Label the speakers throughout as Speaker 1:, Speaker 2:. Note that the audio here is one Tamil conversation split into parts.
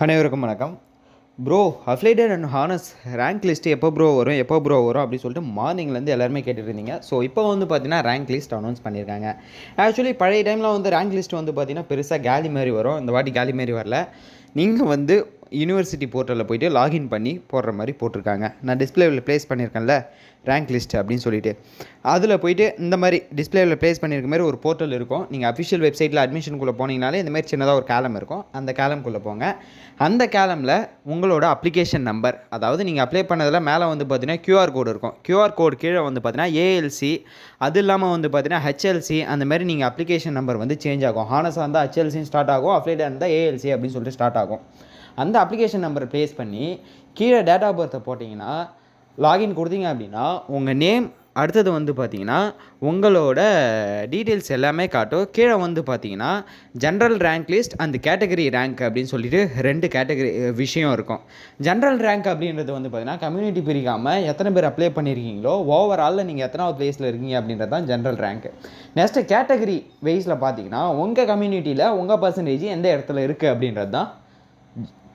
Speaker 1: அனைவருக்கும் வணக்கம். Bro, affiliated and honours rank list எப்போ ப்ரோ வரும் அப்படின்னு சொல்லிட்டு மார்னிங்லேருந்து எல்லாருமே கேட்டுட்டு இருந்தீங்க. ஸோ இப்போ வந்து பார்த்தீங்கன்னா ரேங்க் லிஸ்ட் அனௌன்ஸ் பண்ணியிருக்காங்க. ஆக்சுவலி பழைய டைமில் வந்து ரேங்க் லிஸ்ட் வந்து பார்த்தீங்கன்னா பெருசாக கேலி மாதிரி வரும். இந்த வாட்டி கேலி மாதிரி வரல. நீங்கள் வந்து யூனிவர்சிட்டி போர்ட்டலில் போய்ட்டு லாகின் பண்ணி போடுற மாதிரி போட்டிருக்காங்க. நான் டிஸ்பிளேவில் ப்ளேஸ் பண்ணியிருக்கேன்ல ரேங்க் லிஸ்ட் அப்படின்னு சொல்லிட்டு, அதில் போய்ட்டு இந்த மாதிரி டிஸ்பிளேவில் ப்ளேஸ் பண்ணியிருக்க மாதிரி ஒரு போர்ட்டல் இருக்கும். நீங்கள் அஃபிஷியல் வெப்சைட்டில் அட்மிஷனுக்குள்ளே போனீங்கனாலே இந்த மாதிரி சின்னதாக ஒரு கேலம் இருக்கும். அந்த கேலம்குள்ளே போங்க. அந்த கேலமில் உங்களோட அப்ளிகேஷன் நம்பர், அதாவது நீங்கள் அப்ளை பண்ணதில் மேலே வந்து பார்த்தீங்கன்னா கியூஆர் கோடு இருக்கும். கியூஆர் கோடு கீழே வந்து பார்த்தீங்கன்னா ஏஎல்சி, அது இல்லாமல் வந்து பார்த்தீங்கன்னா ஹெச்எல்சி, அந்த மாதிரி நீங்கள் அப்ளிகேஷன் நம்பர் வந்து சேஞ்ச் ஆகும். ஹானஸாக இருந்தால் ஹெச்எல்சின்னு ஸ்டார்ட் ஆகும், அஃபிலியேட்டாக இருந்தால் ஏஎல்சி அப்படின்னு சொல்லிட்டு ஸ்டார்ட் ஆகும். அந்த அப்ளிகேஷன் நம்பரை ப்ளேஸ் பண்ணி கீழே டேட் ஆஃப் பர்த்தை போட்டிங்கன்னா லாகின் கொடுத்தீங்க அப்படின்னா உங்கள் நேம், அடுத்தது வந்து பார்த்தீங்கன்னா உங்களோட டீட்டெயில்ஸ் எல்லாமே காட்டும். கீழே வந்து பார்த்தீங்கன்னா ஜென்ரல் ரேங்க் லிஸ்ட் அந்த கேட்டகரி ரேங்க் அப்படின்னு சொல்லிட்டு 2 கேட்டகரி விஷயம் இருக்கும். ஜென்ரல் ரேங்க் அப்படின்றது வந்து பார்த்தீங்கன்னா கம்யூனிட்டி பிரிக்காமல் எத்தனை பேர் அப்ளை பண்ணியிருக்கீங்களோ ஓவராலில் நீங்கள் எத்தனாவது ப்ளேஸில் இருக்கீங்க அப்படின்றது தான் ஜென்ரல் ரேங்க். நெக்ஸ்ட்டு கேட்டகரி வைஸில் பார்த்தீங்கன்னா உங்கள் கம்யூனிட்டியில் உங்கள் பர்சன்டேஜ் எந்த இடத்துல இருக்குது அப்படின்றது தான்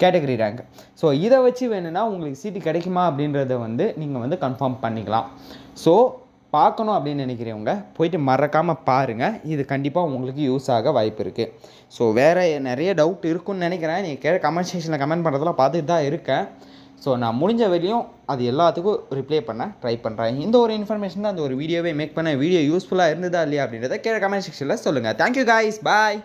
Speaker 1: கேட்டகரி ரேங்க். ஸோ இதை வச்சு வேணும்னா உங்களுக்கு சீட்டு கிடைக்குமா அப்படின்றத வந்து நீங்கள் வந்து கன்ஃபார்ம் பண்ணிக்கலாம். ஸோ பார்க்கணும் அப்படின்னு நினைக்கிறவங்க போயிட்டு மறக்காமல் பாருங்கள். இது கண்டிப்பாக உங்களுக்கு யூஸ் ஆக வாய்ப்பு இருக்குது. ஸோ வேறு நிறைய டவுட் இருக்குன்னு நினைக்கிறேன். நீங்கள் கமெண்ட் செக்ஷனில் கமெண்ட் பண்ணுறதெல்லாம் பார்த்துட்டு தான் இருக்கேன். ஸோ நான் முடிஞ்ச வரையும் அது எல்லாத்துக்கும் ரிப்ளை பண்ண ட்ரை பண்ணுறேன். இந்த ஒரு இன்ஃபர்மேஷன் தான் அந்த ஒரு வீடியோவே மேக் பண்ண வீடியோ யூஸ்ஃபுல்லாக இருந்ததா இல்லையா அப்படின்றத கீழே கமெண்ட் செக்ஷனில் சொல்லுங்கள். தேங்க்யூ காய்ஸ், பாய்.